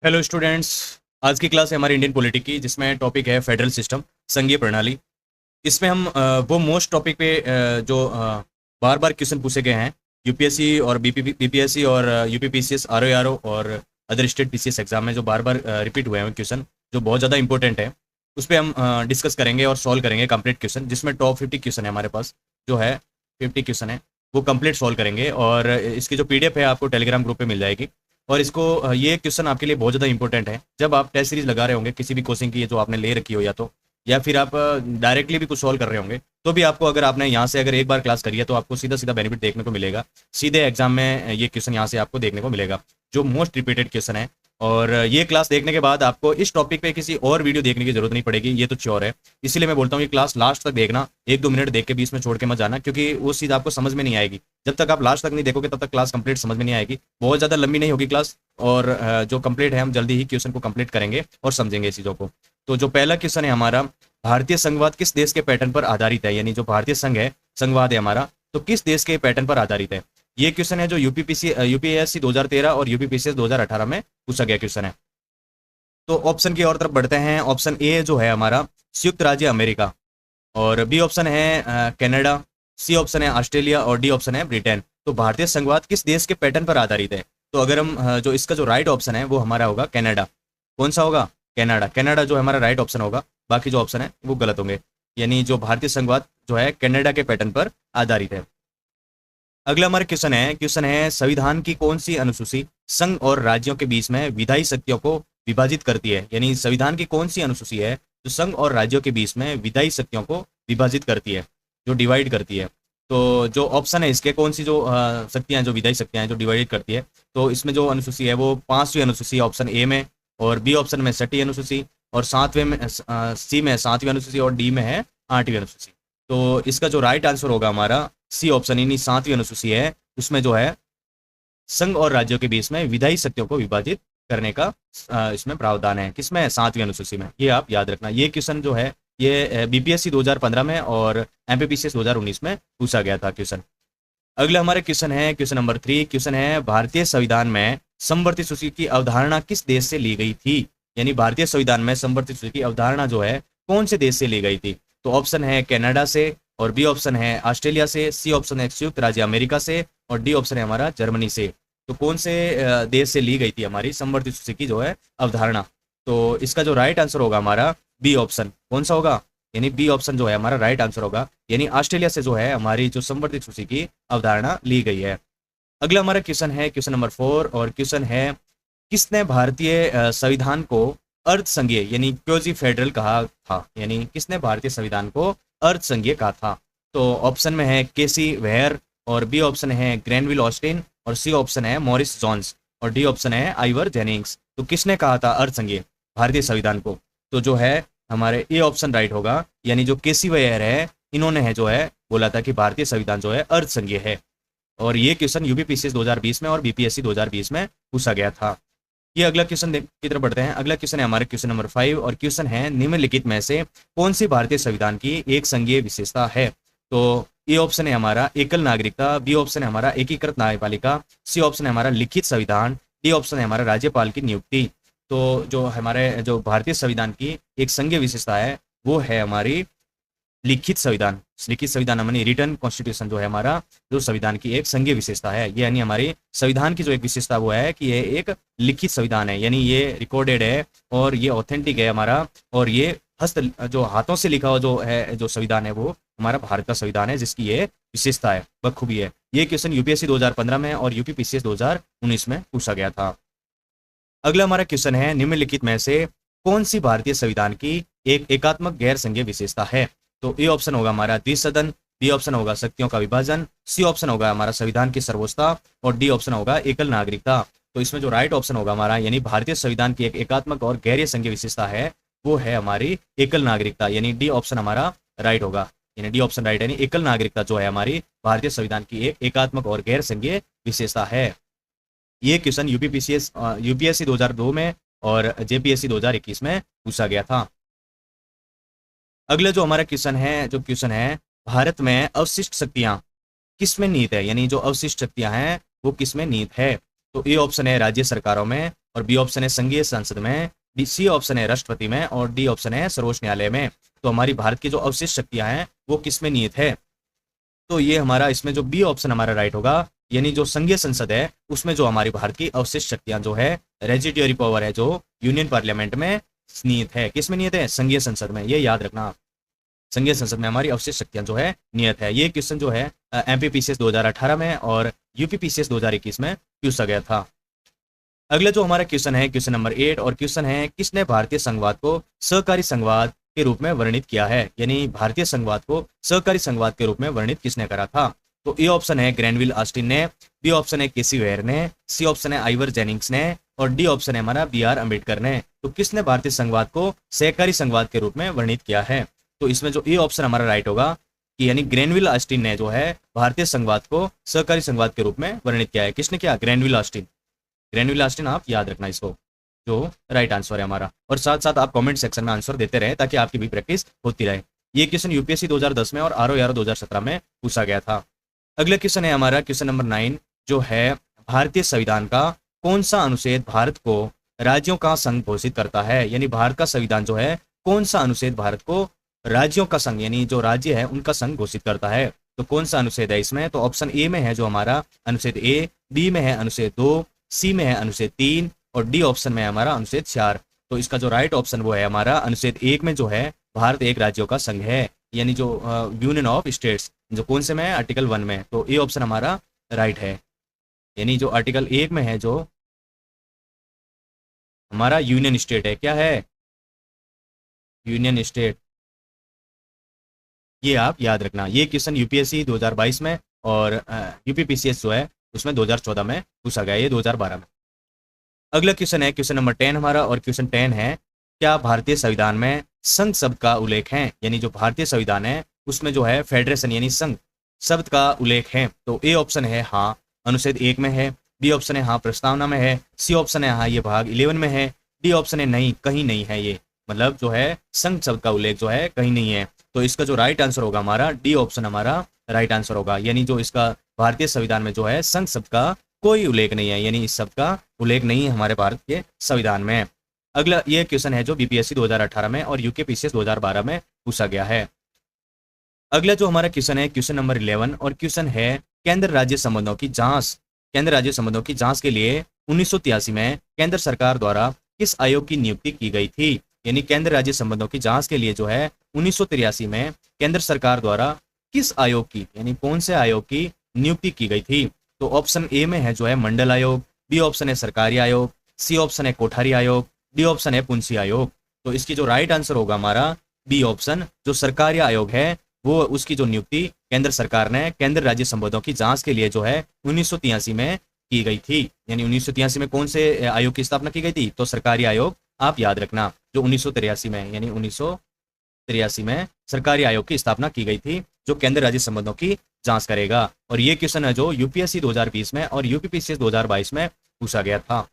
Hello students. आज की class है हमारी इंडियन पॉलिटी की, जिसमें टॉपिक है फेडरल सिस्टम, संघीय प्रणाली। इसमें हम वो मोस्ट टॉपिक पे जो बार बार क्वेश्चन पूछे गए हैं यूपीएससी और बीपीएससी और यूपीपीसीएस आरओ और अदर स्टेट पीसीएस एग्जाम में जो बार बार रिपीट हुए हैं क्वेश्चन, जो बहुत ज़्यादा इंपॉर्टेंट है, उस पर हम डिस्कस करेंगे और सॉल्व करेंगे कंप्लीट क्वेश्चन, जिसमें टॉप 50 क्वेश्चन है हमारे पास, जो है 50 क्वेश्चन है, वो कंप्लीट सॉल्व करेंगे। और इसकी जो पीडीएफ है आपको टेलीग्राम ग्रुप पे मिल जाएगी। और इसको ये क्वेश्चन आपके लिए बहुत ज़्यादा इंपॉर्टेंट है जब आप टेस्ट सीरीज लगा रहे होंगे किसी भी कोचिंग की, जो आपने ले रखी हो, या फिर आप डायरेक्टली भी कुछ सॉल्व कर रहे होंगे, तो भी आपको, अगर आपने यहाँ से अगर एक बार क्लास करी है, तो आपको सीधा सीधा बेनिफिट देखने को मिलेगा। सीधे एग्जाम में ये क्वेश्चन यहाँ से आपको देखने को मिलेगा, जो मोस्ट रिपीटेड क्वेश्चन है। और ये क्लास देखने के बाद आपको इस टॉपिक पे किसी और वीडियो देखने की जरूरत नहीं पड़ेगी, ये तो श्योर है। इसीलिए मैं बोलता हूँ ये क्लास लास्ट तक देखना, 1-2 मिनट देख के बीच में छोड़ के मत जाना, क्योंकि वो चीज़ आपको समझ में नहीं आएगी। जब तक आप लास्ट तक नहीं देखोगे तब तक क्लास कंप्लीट समझ में नहीं आएगी। बहुत ज़्यादा लंबी नहीं होगी क्लास, और जो कंप्लीट है हम जल्दी ही क्वेश्चन को कंप्लीट करेंगे और समझेंगे इस चीज़ों को। तो जो पहला क्वेश्चन है हमारा, भारतीय संघवाद किस देश के पैटर्न पर आधारित है, यानी जो भारतीय संघ है, संघवाद है हमारा, तो किस देश के पैटर्न पर आधारित है। ये क्वेश्चन है जो यूपीएससी 2013 और यूपीपीसीएस 2018 में पूछा गया क्वेश्चन है। तो ऑप्शन की और तरफ बढ़ते हैं। ऑप्शन ए जो है हमारा, संयुक्त राज्य अमेरिका, और बी ऑप्शन है कनाडा, सी ऑप्शन है ऑस्ट्रेलिया, और डी ऑप्शन है ब्रिटेन। तो भारतीय संघवाद किस देश के पैटर्न पर आधारित है, तो अगर हम जो इसका जो राइट ऑप्शन है वो हमारा होगा कनाडा। कौन सा होगा? कनाडा। कनाडा जो हमारा राइट ऑप्शन होगा, बाकी जो ऑप्शन है वो गलत होंगे। यानी जो भारतीय संघवाद जो है कनाडा के पैटर्न पर आधारित है। अगला हमारा क्वेश्चन है संविधान की कौन सी अनुसूची संघ और राज्यों के बीच में विधायी शक्तियों को विभाजित करती है। यानी संविधान की कौन सी अनुसूची है जो संघ और राज्यों के बीच में विधायी शक्तियों को विभाजित करती है, जो डिवाइड करती है। तो जो ऑप्शन है इसके, कौन सी जो शक्तियां, जो विधायी शक्तियां हैं जो डिवाइड करती है, तो इसमें जो अनुसूची है वो 5वीं अनुसूची ऑप्शन ए में, और बी ऑप्शन में 6वीं अनुसूची, और 7वें में सी में 7वीं अनुसूची, और डी में है 8वीं अनुसूची। तो इसका जो राइट आंसर होगा हमारा सी ऑप्शन, यानी 7वीं अनुसूची है, उसमें जो है संघ और राज्यों के बीच में विधायी शक्तियों को विभाजित करने का इसमें प्रावधान है। किसमें? 7वीं अनुसूची में। ये आप याद रखना। ये क्वेश्चन जो है ये बीपीएससी 2015 में और एमपीपीसीएस 2019 में पूछा गया था क्वेश्चन। अगला हमारे क्वेश्चन है क्वेश्चन नंबर 3। क्वेश्चन है भारतीय संविधान में समवर्ती सूची की अवधारणा किस देश से ली गई थी। यानी भारतीय संविधान में समवर्ती सूची की अवधारणा जो है कौन से देश से ली गई थी। तो ऑप्शन है कनाडा से, और बी ऑप्शन है ऑस्ट्रेलिया से, सी ऑप्शन है संयुक्त राज्य अमेरिका से, और डी ऑप्शन है हमारा जर्मनी से। तो कौन से देश से ली गई थी हमारी समवर्ती सूची की जो है अवधारणा। तो इसका जो राइट आंसर होगा हमारा बी ऑप्शन। कौन सा होगा? यानी बी ऑप्शन जो है हमारा राइट आंसर होगा। यानी ऑस्ट्रेलिया से जो है हमारी जो समवर्ती सूची की अवधारणा ली गई है। अगला हमारा क्वेश्चन है क्वेश्चन नंबर 4, और क्वेश्चन है किसने भारतीय संविधान को अर्ध संघीय यानी क्योजी फेडरल कहा था। यानी किसने भारतीय संविधान को अर्ध संघीय कहा था। तो ऑप्शन में है केसी वेयर, और बी ऑप्शन है ग्रैनविल ऑस्टिन, और सी ऑप्शन है मॉरिस जॉन्स, और डी ऑप्शन है आइवर जेनिंग्स। तो किसने कहा था अर्ध संघीय भारतीय संविधान को? तो जो है हमारे ए ऑप्शन राइट होगा। यानी जो केसी वेयर है, इन्होंने है जो है बोला था कि भारतीय संविधान जो है अर्ध संघीय है। और ये क्वेश्चन यूपीपीसीएस 2020 में और बीपीएससी 2020 में पूछा गया था। ये अगला क्वेश्चन की तरफ बढ़ते हैं। अगला क्वेश्चन है हमारे क्वेश्चन नंबर 5, और क्वेश्चन है निम्नलिखित में से कौन सी भारतीय संविधान की एक संघीय विशेषता है। तो ए ऑप्शन है हमारा एकल नागरिकता, बी ऑप्शन है हमारा एकीकृत न्यायपालिका, सी ऑप्शन है हमारा लिखित संविधान, डी ऑप्शन है हमारा राज्यपाल की नियुक्ति। तो जो हमारे जो भारतीय संविधान की एक संघीय विशेषता है वो है हमारी लिखित संविधान। लिखित संविधान यानी रिटर्न कॉन्स्टिट्यूशन जो है हमारा, जो संविधान की एक संघीय विशेषता है। ये यानी हमारी संविधान की जो एक विशेषता वो है कि ये एक लिखित संविधान है, यानी ये रिकॉर्डेड है और ये ऑथेंटिक है हमारा, और ये जो हाथों से लिखा हुआ जो है जो संविधान है वो हमारा भारत का संविधान है, जिसकी ये विशेषता है, बखूबी है। ये क्वेश्चन यूपीएससी 2015 में और यूपीपीसीएस 2019 में पूछा गया था। अगला हमारा क्वेश्चन है निम्नलिखित में से कौन सी भारतीय संविधान की एक एकात्मक गैर संघीय विशेषता है। तो ए ऑप्शन होगा हमारा द्विसदन, बी ऑप्शन होगा शक्तियों का विभाजन, सी ऑप्शन होगा हमारा संविधान की सर्वोच्चता, और डी ऑप्शन होगा एकल नागरिकता। तो इसमें जो राइट ऑप्शन होगा हमारा, यानी भारतीय संविधान की एक एकात्मक और गैर संघीय विशेषता है वो है हमारी एकल नागरिकता। यानी डी ऑप्शन हमारा राइट होगा। यानी डी ऑप्शन राइट, यानी एकल नागरिकता जो है हमारी भारतीय संविधान की एक एकात्मक और गैर संघीय विशेषता है। ये क्वेश्चन यूपीएससी 2002 में और जेपीएससी 2021 में पूछा गया था। अगला जो हमारा क्वेश्चन है भारत में अवशिष्ट शक्तियां किसमें निहित है। यानी जो अवशिष्ट शक्तियां हैं वो किसमें निहित है। तो ए ऑप्शन है राज्य सरकारों में, और बी ऑप्शन है संघीय संसद में, सी ऑप्शन है राष्ट्रपति में और डी ऑप्शन है सर्वोच्च न्यायालय में। तो हमारी भारत की जो अवशिष्ट शक्तियां हैं वो किस में निहित है? तो ये हमारा इसमें जो बी ऑप्शन हमारा राइट होगा, यानी जो संघीय संसद है उसमें जो हमारी भारत की अवशिष्ट शक्तियां जो है, रेजिडुअरी पावर है जो यूनियन पार्लियामेंट में निहित है। किस में निहित है? संघीय संसद में। ये याद रखना, संघीय संसद में हमारी अवशिष्ट शक्तियां जो है नियत है। ये क्वेश्चन जो है एमपीपीसीएस 2018 में और यूपीपीसीएस 2021 में पूछा गया था। अगला जो हमारा क्वेश्चन है क्वेश्चन नंबर 8 और क्वेश्चन है किसने भारतीय संघवाद को सहकारी संघवाद के रूप में वर्णित किया है? यानी भारतीय संघवाद को सहकारी संघवाद के रूप में वर्णित किसने करा था? तो ए ऑप्शन है ग्रैनविल ऑस्टिन ने, बी ऑप्शन है केसी वेयर ने, सी ऑप्शन है आइवर जेनिंग्स ने और डी ऑप्शन है हमारा बी आर अम्बेडकर ने। तो किसने भारतीय संघवाद को सहकारी संघवाद के रूप में वर्णित किया है? तो इसमें जो ए ऑप्शन हमारा राइट होगा कि यानी ग्रैनविल ऑस्टिन ने जो है भारतीय संघवाद को सहकारी संघवाद के रूप में वर्णित किया है। किसने किया? Granville Austin. ग्रैनविल ऑस्टिन, आप याद रखना इसको, जो राइट आंसर है हमारा। और साथ साथ आप कमेंट सेक्शन में आंसर देते रहे ताकि आपकी भी प्रैक्टिस होती रहे। ये क्वेश्चन यूपीएससी 2010 में और आरओ 2017 में पूछा गया था। अगला क्वेश्चन है हमारा क्वेश्चन नंबर 9 जो है भारतीय संविधान का कौन सा अनुच्छेद भारत को राज्यों का संघ घोषित करता है? यानी भारत का संविधान जो है कौन सा अनुच्छेद भारत को राज्यों का संघ यानी जो राज्य है उनका संघ घोषित करता है? तो कौन सा अनुच्छेद है इसमें? तो ऑप्शन ए में है जो हमारा अनुच्छेद ए, बी में है अनुच्छेद 2, सी में है अनुच्छेद 3 और डी ऑप्शन में है हमारा अनुच्छेद 4। तो इसका जो राइट ऑप्शन वो है हमारा अनुच्छेद 1 में जो है भारत एक राज्यों का संघ है, यानी जो यूनियन ऑफ स्टेट्स, जो कौन से में है? आर्टिकल 1 में। तो ए ऑप्शन हमारा राइट है, यानी जो आर्टिकल 1 में है जो हमारा यूनियन स्टेट है। क्या है? Union state. ये आप याद रखना। ये क्वेश्चन यूपीएससी 2022 में और यूपीपीसीएस जो है उसमें 2014 में पूछा गया, ये 2012 में। अगला क्वेश्चन है क्वेश्चन नंबर 10 हमारा और क्वेश्चन 10 है क्या भारतीय संविधान में संघ शब्द का उल्लेख है? यानी जो भारतीय संविधान है उसमें जो है फेडरेशन यानी संघ शब्द का उल्लेख है। तो ए ऑप्शन है हाँ, अनुच्छेद 1 में है, बी ऑप्शन है हाँ प्रस्तावना में है, सी ऑप्शन है हाँ ये भाग 11 में है, डी ऑप्शन है नहीं कहीं नहीं है। ये मतलब जो है संघ शब्द का उल्लेख जो है कहीं नहीं है। तो इसका जो राइट आंसर होगा हमारा डी ऑप्शन हमारा राइट आंसर होगा, यानी जो इसका भारतीय संविधान में जो है संघ शब्द का कोई उल्लेख नहीं है, यानी इस शब्द का उल्लेख नहीं है हमारे भारत के संविधान में। अगला ये क्वेश्चन है जो बीपीएससी 2018 में और यूकेपीसीएस 2012 में पूछा गया है। अगला जो हमारा क्वेश्चन है क्वेश्चन नंबर 11 और क्वेश्चन है केंद्र राज्य संबंधों की जांच। केंद्र राज्य संबंधों की जांच के लिए 1983 में केंद्र सरकार द्वारा किस आयोग की नियुक्ति की गई थी? यानी केंद्र राज्य संबंधों की जांच के लिए जो है 1983 में केंद्र सरकार द्वारा किस आयोग की यानी कौन से आयोग की नियुक्ति की गई थी? तो ऑप्शन ए में है जो है मंडल आयोग, बी ऑप्शन है सरकारी आयोग, सी ऑप्शन है कोठारी आयोग, डी ऑप्शन है पुंसी आयोग। तो इसकी जो राइट आंसर होगा हमारा बी ऑप्शन, जो सरकारी आयोग है वो उसकी जो नियुक्ति केंद्र सरकार ने केंद्र राज्य संबंधों की जांच के लिए जो है 1983 में की गई थी। यानी 1983 में कौन से आयोग की स्थापना की गई थी? तो सरकारी आयोग, आप याद रखना, जो 1983 में यानी 1983 में सरकारी आयोग की स्थापना की गई थी जो केंद्र राज्य संबंधों की जांच करेगा। और ये क्वेश्चन है जो यूपीएससी 2020 में और यूपीपीसीएस 2022 में पूछा गया था।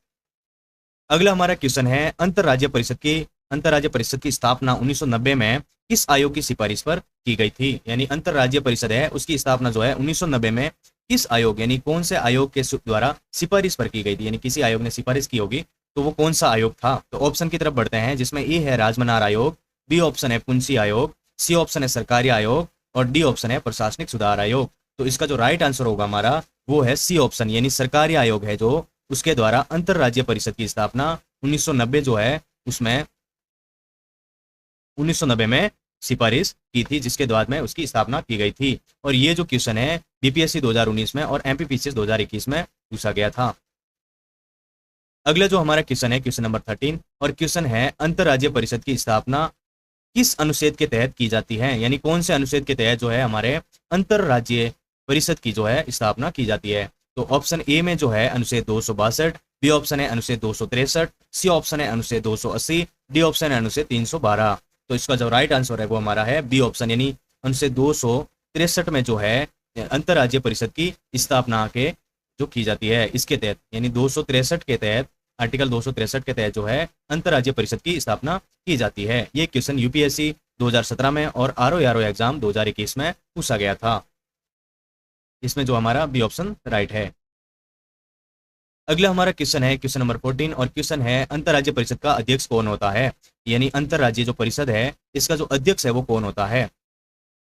अगला हमारा क्वेश्चन है अंतरराज्य परिषद की स्थापना 1990 में किस आयोग की सिफारिश पर की गई थी? यानी अंतरराज्य परिषद है उसकी स्थापना जो है 1990 में किस आयोग यानी कौन से आयोग के द्वारा सिफारिश पर की गई थी? यानी किसी आयोग ने सिफारिश की होगी तो वो कौन सा आयोग था? तो ऑप्शन की तरफ बढ़ते हैं जिसमें ए है राजमनार आयोग, बी ऑप्शन है पुंसी आयोग, सी ऑप्शन है सरकारी आयोग और डी ऑप्शन है प्रशासनिक सुधार आयोग। तो इसका जो राइट आंसर होगा हमारा वो है सी ऑप्शन, यानी सरकारी आयोग है जो उसके द्वारा अंतरराज्य परिषद की स्थापना 1990 जो है उसमें 1990 में सिफारिश की थी, जिसके बाद में उसकी स्थापना की गई थी। और ये जो क्वेश्चन है बीपीएससी 2019 में और एमपीपीसीएस 2021 में पूछा गया था। अगला जो हमारा क्वेश्चन है क्वेश्चन नंबर 13 और क्वेश्चन है अंतरराज्य परिषद की स्थापना किस अनुच्छेद के तहत की जाती है? यानी कौन से अनुच्छेद के तहत जो है हमारे अंतरराज्य परिषद की जो है स्थापना की जाती है? तो ऑप्शन ए में जो है अनुच्छेद 262, बी ऑप्शन है अनुच्छेद 263, सी ऑप्शन है अनुच्छेद 280, डी ऑप्शन है अनुच्छेद 312। तो इसका जो राइट आंसर है वो हमारा है बी ऑप्शन, यानी अनुच्छेद 263 में जो है अंतरराज्य परिषद की स्थापना के जो की जाती है इसके तहत, यानी 263 के तहत, आर्टिकल 263 के तहत जो है अंतरराज्य परिषद की स्थापना की जाती है। ये क्वेश्चन यूपीएससी 2017 में और आरओ एग्जाम 2021 में पूछा गया था। इसमें जो हमारा बी ऑप्शन राइट है। अगला हमारा क्वेश्चन है क्वेश्चन नंबर 14 और क्वेश्चन है अंतर्राज्यीय परिषद का अध्यक्ष कौन होता है, यानी अंतर्राज्यीय जो परिषद है इसका जो अध्यक्ष है वो कौन होता है।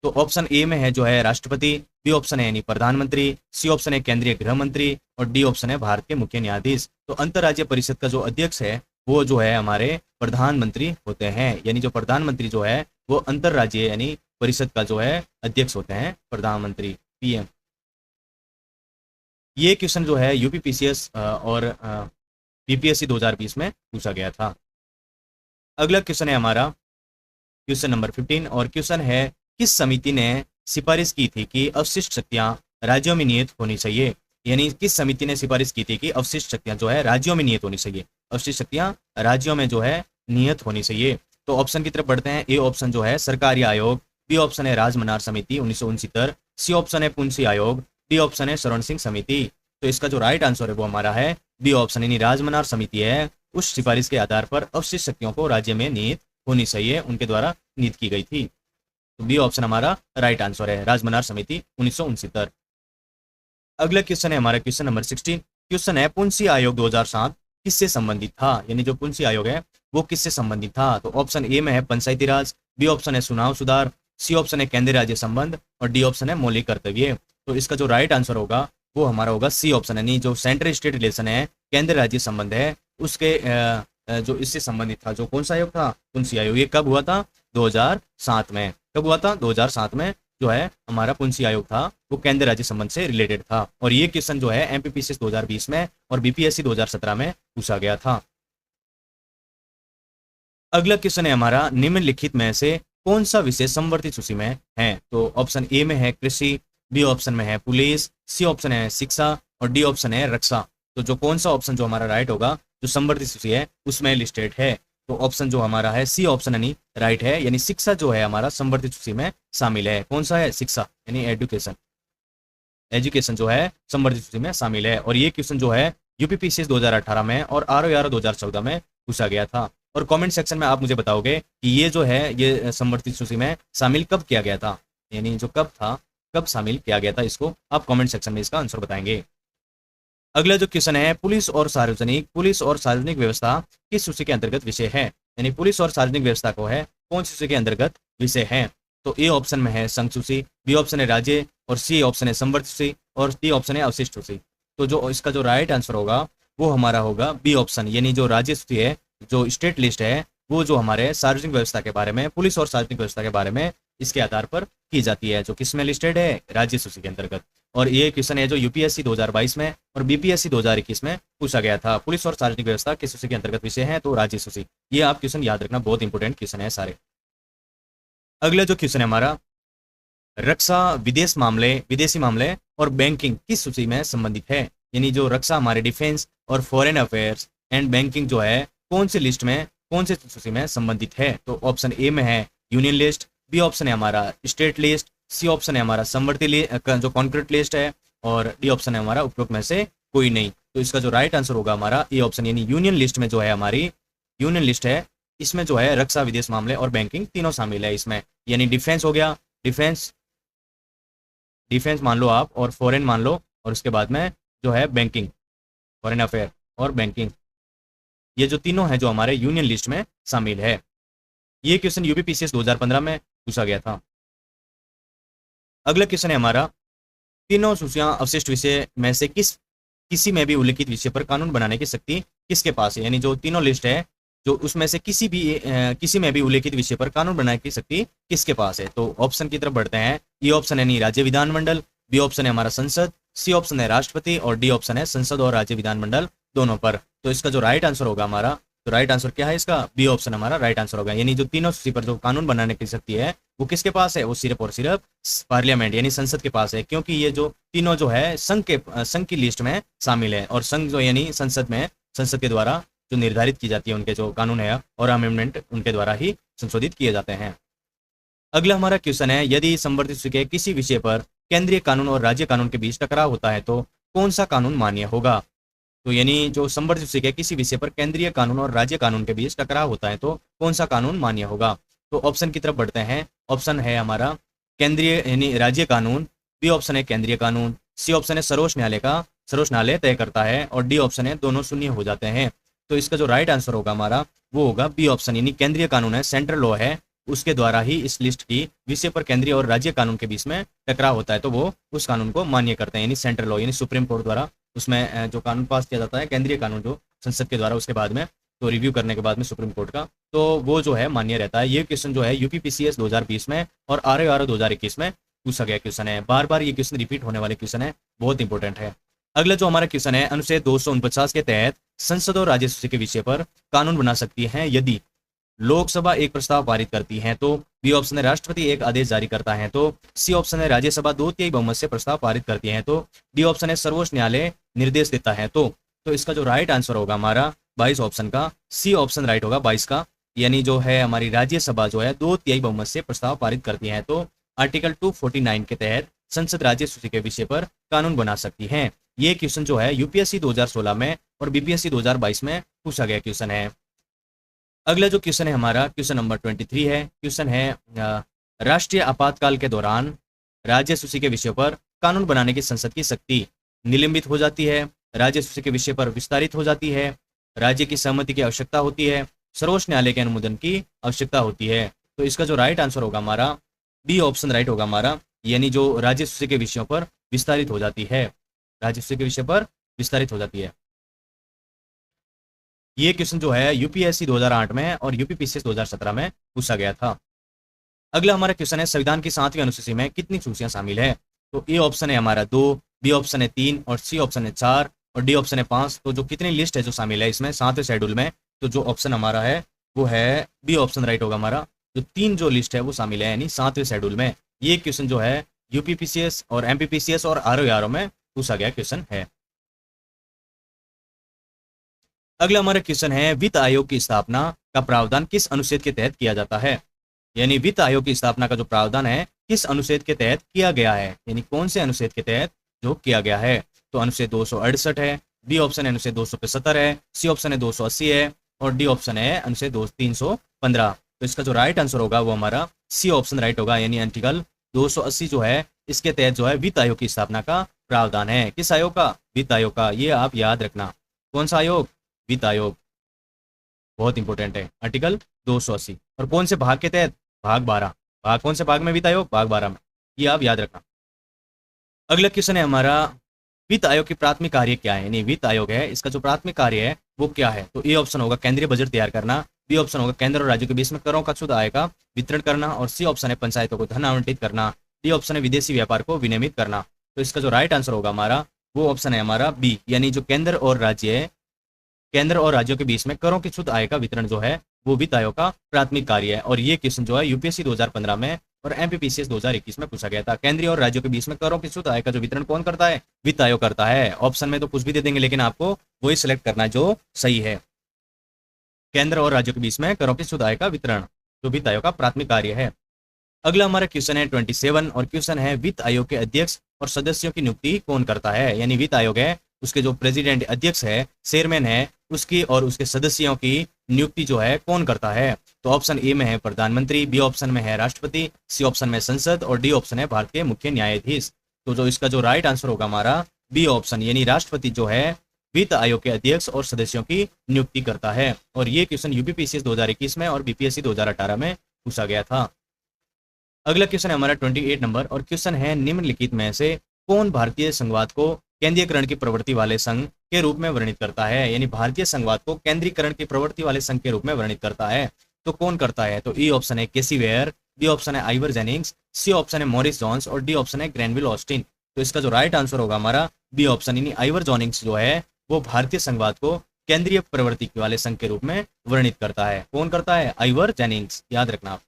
तो ऑप्शन ए में है जो है राष्ट्रपति, बी ऑप्शन है यानी प्रधानमंत्री, सी ऑप्शन है केंद्रीय गृह मंत्री और डी ऑप्शन है भारत के मुख्य न्यायाधीश। तो अंतर्राज्यीय परिषद का जो अध्यक्ष है वो जो है हमारे प्रधानमंत्री होते हैं, यानी जो प्रधानमंत्री जो है वो अंतर्राज्यीय यानी परिषद का जो है अध्यक्ष होते हैं प्रधानमंत्री, पीएम। ये क्वेश्चन जो है यूपीपीसीएस और बीपीएससी 2020 में पूछा गया था। अगला क्वेश्चन है हमारा क्वेश्चन नंबर 15 और क्वेश्चन है किस समिति ने सिफारिश की थी कि अवशिष्ट शक्तियां राज्यों में नियत होनी चाहिए, यानी किस समिति ने सिफारिश की थी कि अवशिष्ट शक्तियां जो है राज्यों में नियत होनी चाहिए, अवशिष्ट शक्तियां राज्यों में जो है नियत होनी चाहिए। तो ऑप्शन की तरफ बढ़ते हैं। ए ऑप्शन जो है सरकारी आयोग, बी ऑप्शन है राजमनार समिति 1969, सी ऑप्शन है पुंसी आयोग, डी ऑप्शन है शरण सिंह समिति। तो इसका जो राइट आंसर है वो हमारा है बी ऑप्शन, यानी राजमनार समिति है उस सिफारिश के आधार पर अवशिष्ट शक्तियों को राज्य में नियत होनी चाहिए, उनके द्वारा नियत की गई थी। तो बी ऑप्शन हमारा राइट आंसर है, राजमनार समिति 1969। अगला क्वेश्चन है हमारा क्वेश्चन नंबर 16। क्वेश्चन है पुंसी आयोग 2007 किससे संबंधित था, यानी जो पुंसी आयोग है वो किससे संबंधित था। तो ऑप्शन ए में है पंचायती राज, बी ऑप्शन है चुनाव सुधार, सी ऑप्शन है केंद्रीय राज्य संबंध और डी ऑप्शन है मौलिक कर्तव्य। तो इसका जो राइट आंसर होगा वो हमारा होगा सी ऑप्शन, यानी जो सेंट्रल स्टेट रिलेशन है, केंद्र राज्य संबंध है, उसके जो इससे संबंधित था। जो कौन सा आयोग था, पुंसी आयोग। ये कब हुआ था, 2007 में। कब हुआ था, 2007 में जो है हमारा पुंसी आयोग था वो केंद्र राज्य संबंध से रिलेटेड था। और ये क्वेश्चन जो है एमपीपीसीएस 2020 में और बीपीएससी 2017 में पूछा गया था। अगला क्वेश्चन है हमारा निम्नलिखित में से कौन सा विषय संवर्धित सूची में है। तो ऑप्शन ए में है कृषि, बी ऑप्शन में है पुलिस, सी ऑप्शन है शिक्षा और डी ऑप्शन है रक्षा। तो जो कौन सा ऑप्शन जो हमारा राइट होगा जो संवर्धित सूची है उसमें लिस्टेड है। तो ऑप्शन जो हमारा है सी ऑप्शन यानी राइट है, यानी शिक्षा जो है हमारा संवर्धित सूची में शामिल है। कौन सा है, शिक्षा यानी एजुकेशन, एजुकेशन जो है संवर्धित सूची में शामिल है। और ये क्वेश्चन जो है यूपीपीसीएस 2018 में और आरओ 2014 में पूछा गया था। और कमेंट सेक्शन में आप मुझे बताओगे कि ये जो है ये संवर्धित सूची में शामिल कब किया गया था, यानी जो कब था, कब शामिल किया गया था, इसको आप कमेंट सेक्शन में इसका आंसर बताएंगे। अगला जो क्वेश्चन है पुलिस और सार्वजनिक व्यवस्था किस सूची के अंतर्गत विषय है, यानी पुलिस और सार्वजनिक व्यवस्था को है कौन सी सूची के अंतर्गत विषय है। तो ए ऑप्शन में है संघ सूची, बी ऑप्शन है राज्य और सी ऑप्शन है संवर्धित सूची और डी ऑप्शन है अवशिष्ट सूची। तो जो इसका जो राइट आंसर होगा वो हमारा होगा बी ऑप्शन, यानी जो राज्य सूची है, जो स्टेट लिस्ट है, वो जो हमारे सार्वजनिक व्यवस्था के बारे में, पुलिस और सार्वजनिक व्यवस्था के बारे में इसके आधार पर की जाती है, जो किसमें लिस्टेड है, राज्य सूची के अंतर्गत। और ये क्वेश्चन है जो यूपीएससी 2022 में और बीपीएससी 2021 में पूछा गया था। पुलिस और सार्वजनिक व्यवस्था किस सूची के अंतर्गत विषय है, तो राज्य सूची। ये आप क्वेश्चन याद रखना, बहुत इंपॉर्टेंट क्वेश्चन है सारे। अगला जो क्वेश्चन है हमारा रक्षा, विदेशी मामले और बैंकिंग किस सूची में संबंधित है, यानी जो रक्षा हमारे डिफेंस और फॉरेन अफेयर्स एंड बैंकिंग जो है कौन से लिस्ट में, कौन से सूची में संबंधित है। तो ऑप्शन ए में है यूनियन लिस्ट, बी ऑप्शन है हमारा स्टेट लिस्ट, सी ऑप्शन है हमारा संवर्धित जो कॉन्क्रीट लिस्ट है और डी ऑप्शन है हमारा उपरोक्त में से कोई नहीं। तो इसका जो राइट आंसर होगा हमारा ए ऑप्शन, यानी यूनियन लिस्ट में जो है हमारी यूनियन लिस्ट है, इसमें जो है रक्षा, विदेश मामले और बैंकिंग तीनों शामिल है इसमें। यानी डिफेंस हो गया, डिफेंस मान लो आप, और फॉरेन मान लो, और उसके बाद में जो है बैंकिंग, फॉरेन अफेयर और बैंकिंग, ये जो तीनों है जो हमारे यूनियन लिस्ट में शामिल है। ये क्वेश्चन यूपीपीसीएस 2015 में पूछा गया था। अगला क्वेश्चन है हमारा तीनों सूचियां अवशिष्ट विषय में से किसी में भी उल्लिखित विषय पर कानून बनाने की शक्ति किसके पास है, यानी जो तीनों लिस्ट है जो उसमें से किसी में भी उल्लिखित विषय पर कानून बनाने की शक्ति किसके पास है। तो ऑप्शन की तरफ बढ़ते हैं। ये ऑप्शन है नहीं राज्य विधानमंडल, बी ऑप्शन है हमारा संसद, सी ऑप्शन है राष्ट्रपति और डी ऑप्शन है संसद और राज्य विधानमंडल दोनों पर। तो इसका जो राइट आंसर होगा हमारा, तो राइट आंसर क्या है इसका, बी ऑप्शन हमारा राइट आंसर होगा। यानी जो तीनों सूची पर जो कानून बनाने की शक्ति है वो किसके पास है, वो सिर्फ और सिर्फ पार्लियामेंट यानी संसद के पास है, क्योंकि ये जो तीनों जो है संघ की लिस्ट में शामिल है। और संघ जो यानी संसद के द्वारा जो निर्धारित की जाती है उनके जो कानून है और अमेंडमेंट उनके द्वारा ही संशोधित किए जाते हैं। अगला हमारा क्वेश्चन है यदि संवर्धित सूची के किसी विषय पर केंद्रीय कानून और राज्य कानून के बीच टकराव होता है तो कौन सा कानून मान्य होगा। तो यानी जो संवर्धित सूची के किसी विषय पर केंद्रीय कानून और राज्य कानून के बीच टकराव होता है तो कौन सा कानून मान्य होगा। तो ऑप्शन की तरफ बढ़ते हैं। ऑप्शन है हमारा केंद्रीय यानी राज्य कानून, बी ऑप्शन है केंद्रीय कानून, सी ऑप्शन है सर्वोच्च न्यायालय का सर्वोच्च न्यायालय तय करता है, और डी ऑप्शन है दोनों शून्य हो जाते हैं। तो इसका जो राइट आंसर होगा हमारा वो होगा बी ऑप्शन, यानी केंद्रीय कानून है, सेंट्रल लॉ है, उसके द्वारा ही इस लिस्ट की विषय पर केंद्रीय और राज्य कानून के बीच में टकराव होता है तो वो उस कानून को मान्य करते हैं, यानी सेंट्रल लॉ, यानी सुप्रीम कोर्ट द्वारा उसमें जो कानून पास किया जाता है, केंद्रीय कानून जो संसद के द्वारा, उसके बाद में तो रिव्यू करने के बाद में सुप्रीम कोर्ट का, तो वो जो है मान्य रहता है। ये क्वेश्चन जो है यूपीपीसीएस 2020 में और आरआरआर 2021 में पूछा गया क्वेश्चन है। बार बार ये क्वेश्चन रिपीट होने वाले क्वेश्चन है, बहुत इंपॉर्टेंट है। अगला जो हमारा क्वेश्चन है, अनुच्छेद 249 के तहत संसद और राज्य सूची के विषय पर कानून बना सकती है यदि लोकसभा एक प्रस्ताव पारित करती है तो, बी ऑप्शन है राष्ट्रपति एक आदेश जारी करता है तो, सी ऑप्शन है राज्यसभा 2/3 बहुमत से प्रस्ताव पारित करती है तो, डी ऑप्शन है सर्वोच्च न्यायालय निर्देश देता है तो इसका जो राइट आंसर होगा हमारा 22 ऑप्शन का सी ऑप्शन राइट होगा 22 का, यानी जो है हमारी राज्यसभा जो है 2/3 बहुमत से प्रस्ताव पारित करती है तो आर्टिकल 249 के तहत संसद राज्य सूची के विषय पर कानून बना सकती है। ये क्वेश्चन जो है यूपीएससी 2016 में और बीपीएससी 2022 में पूछा गया क्वेश्चन है। अगला जो क्वेश्चन है हमारा क्वेश्चन नंबर 23 है। क्वेश्चन है राष्ट्रीय आपातकाल के दौरान राज्य सूची के विषय पर कानून बनाने की संसद की शक्ति निलंबित हो जाती है, राज्य सूची के विषय पर विस्तारित हो जाती है, राज्य की सहमति की आवश्यकता होती है, सर्वोच्च न्यायालय के अनुमोदन की आवश्यकता होती है। तो इसका जो राइट आंसर होगा हमारा बी ऑप्शन राइट होगा हमारा, यानी जो राज्य सूची के विषयों पर विस्तारित हो जाती है, राज्य सूची के विषय पर विस्तारित हो जाती है। ये क्वेश्चन जो है यूपीएससी 2008 में और यूपीपीसीएस 2017 में पूछा गया था। अगला हमारा क्वेश्चन है संविधान की 7वीं अनुसूची में कितनी सूचियां शामिल है? तो ए ऑप्शन है हमारा 2, बी ऑप्शन है 3 और सी ऑप्शन है 4 और डी ऑप्शन है 5। तो जो कितनी लिस्ट है जो शामिल है इसमें 7वें शेड्यूल में, तो जो ऑप्शन हमारा है वो है बी ऑप्शन राइट होगा हमारा, जो 3 जो लिस्ट है वो शामिल है, यानी 7वें शेड्यूल में। ये क्वेश्चन जो है यूपीपीसीएस और एमपीपीसीएस और आरओआर में पूछा गया क्वेश्चन है। अगला हमारा क्वेश्चन है वित्त आयोग की स्थापना का प्रावधान किस अनुच्छेद के तहत किया जाता है? यानी वित्त आयोग की स्थापना का जो प्रावधान है किस अनुच्छेद के तहत किया गया है, यानी कौन से अनुच्छेद के तहत जो किया गया है? तो अनुच्छेद 268 है, बी ऑप्शन है अनुच्छेद 275 है, सी ऑप्शन है 280 है और डी ऑप्शन है अनुच्छेद 315। तो इसका जो राइट आंसर होगा वो हमारा सी ऑप्शन राइट होगा, यानी आर्टिकल 280 जो है इसके तहत जो है वित्त आयोग की स्थापना का प्रावधान है। किस आयोग का? वित्त आयोग का। ये आप याद रखना, कौन सा आयोग? वित्त आयोग, बहुत इंपॉर्टेंट है, आर्टिकल 280। और कौन से भाग के तहत? भाग 12। भाग कौन से भाग में वित्त आयोग? भाग 12 में, ये आप याद रखना। अगला क्वेश्चन है हमारा वित्त आयोग की प्राथमिक कार्य क्या है? यानी वित्त आयोग है इसका जो प्राथमिक कार्य है वो क्या है? तो ए ऑप्शन होगा केंद्रीय बजट तैयार करना, बी ऑप्शन होगा केंद्र और राज्यों के बीच में करों का शुद्ध आय का वितरण करना और सी ऑप्शन है पंचायतों को धन आवंटित करना, डी ऑप्शन है विदेशी व्यापार को विनियमित करना। तो इसका जो राइट आंसर होगा हमारा वो ऑप्शन है हमारा बी, यानी जो केंद्र और राज्य है, केंद्र और राज्यों के बीच में करों की शुद्ध आय का वितरण जो है वो वित्त आयोग का प्राथमिक कार्य है। और ये क्वेश्चन जो है यूपीएससी 2015 में और एमपीपीसीएस 2021 में पूछा गया था। केंद्रीय और राज्यों के बीच में करों की शुद्ध आय का जो वितरण कौन करता है? वित्त आयोग करता है। ऑप्शन में तो कुछ भी दे देंगे लेकिन आपको वही सिलेक्ट करना है जो सही है। केंद्र और राज्यों के बीच में करों की शुद्ध आय का वितरण जो वित्त आयोग का प्राथमिक कार्य है। अगला हमारा क्वेश्चन है 27 और क्वेश्चन है वित्त आयोग के अध्यक्ष और सदस्यों की नियुक्ति कौन करता है? यानी वित्त आयोग है उसके जो प्रेसिडेंट अध्यक्ष है, चेयरमैन है, उसकी और उसके सदस्यों की नियुक्ति जो है कौन करता है? तो ऑप्शन ए में है प्रधानमंत्री, बी ऑप्शन में है राष्ट्रपति, सी ऑप्शन में संसद और डी ऑप्शन है भारत के मुख्य न्यायाधीश। तो जो इसका जो राइट आंसर होगा हमारा बी ऑप्शन, यानी राष्ट्रपति जो है वित्त आयोग के अध्यक्ष और सदस्यों की नियुक्ति करता है। और ये क्वेश्चन यूपीपीसीएस 2021 में और बीपीएससी 2018 में पूछा गया था। अगला क्वेश्चन है हमारा 28 नंबर और क्वेश्चन है निम्नलिखित में से कौन भारतीय संघवाद को केंद्रीयकरण की प्रवृत्ति वाले संघ के रूप में वर्णित करता है? यानी भारतीय संघवाद को केंद्रीकरण की प्रवृत्ति वाले संघ के रूप में वर्णित करता है, तो कौन करता है? तो ई ऑप्शन है केसी वेयर, बी ऑप्शन है आइवर जेनिंग्स, सी ऑप्शन है मॉरिस जॉन्स और डी ऑप्शन है ग्रैनविल ऑस्टिन। तो इसका जो राइट आंसर होगा हमारा बी ऑप्शन, यानी आइवर जेनिंग्स जो है वो भारतीय संघवाद को केंद्रीय प्रवृत्ति वाले संघ के रूप में वर्णित करता है। कौन करता है? आइवर जेनिंग्स, याद रखना आप।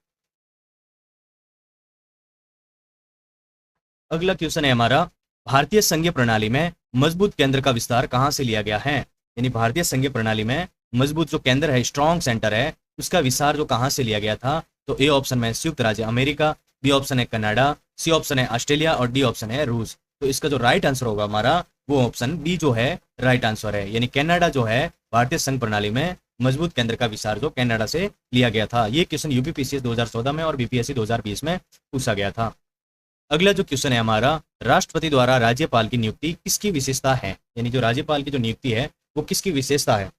अगला क्वेश्चन है हमारा भारतीय संघीय प्रणाली में मजबूत केंद्र का विस्तार कहां से लिया गया है? यानी भारतीय संघीय प्रणाली में मजबूत जो केंद्र है, स्ट्रॉन्ग सेंटर है, उसका विस्तार जो कहां से लिया गया था? तो ए ऑप्शन में संयुक्त राज्य अमेरिका, बी ऑप्शन है कनाडा, सी ऑप्शन है ऑस्ट्रेलिया और डी ऑप्शन है रूस। तो इसका जो राइट आंसर होगा हमारा वो ऑप्शन बी जो है राइट आंसर है, यानी कनाडा जो है भारतीय संघ प्रणाली में मजबूत केंद्र का विस्तार जो कनाडा से लिया गया था। ये क्वेश्चन यूपीपीसीएस 2014 में और बीपीएससी 2020 में पूछा गया था। अगला जो क्वेश्चन है हमारा, राष्ट्रपति द्वारा राज्यपाल की नियुक्ति किसकी विशेषता है, यानी जो राज्यपाल की जो नियुक्ति है वो किसकी विशेषता है।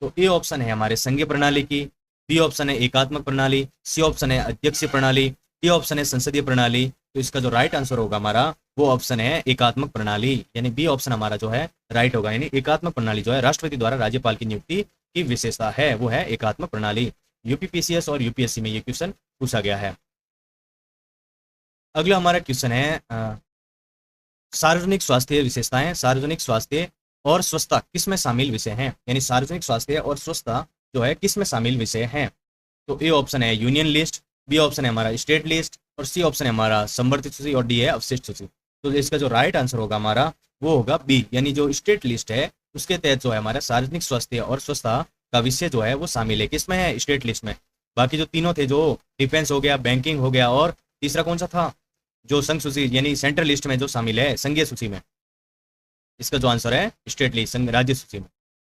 तो ए ऑप्शन है हमारे संघीय प्रणाली की, बी ऑप्शन है एकात्मक प्रणाली, सी ऑप्शन है अध्यक्षीय प्रणाली, डी ऑप्शन है संसदीय प्रणाली। तो इसका जो राइट आंसर होगा हमारा वो ऑप्शन है एकात्मक प्रणाली, यानी बी ऑप्शन हमारा जो है राइट होगा, यानी एकात्मक प्रणाली जो है राष्ट्रपति द्वारा राज्यपाल की नियुक्ति की विशेषता है वो है एकात्मक प्रणाली। यूपीपीसीएस और यूपीएससी में ये क्वेश्चन पूछा गया है। अगला हमारा क्वेश्चन है सार्वजनिक स्वास्थ्य विशेषताएं, सार्वजनिक स्वास्थ्य और स्वच्छता किस में शामिल विषय हैं, यानी सार्वजनिक स्वास्थ्य और स्वच्छता जो है किस में शामिल विषय हैं। तो ए ऑप्शन है यूनियन लिस्ट, बी ऑप्शन है हमारा स्टेट लिस्ट और सी ऑप्शन है हमारा संवर्धित सूची और डी है अवशिष्ट सूची। तो इसका जो राइट आंसर होगा हमारा वो होगा बी, यानी जो स्टेट लिस्ट है उसके तहत जो है हमारा सार्वजनिक स्वास्थ्य और स्वच्छता का विषय जो है वो शामिल है। किसमें है, स्टेट लिस्ट में। बाकी जो तीनों थे, जो डिफेंस हो गया, बैंकिंग हो गया और तीसरा कौन सा था, जो संघ सूची यानी सेंट्रल लिस्ट में जो शामिल है संघीय सूची में। इसका जो आंसर है स्टेट लिस्ट, संघ राज्य सूची में।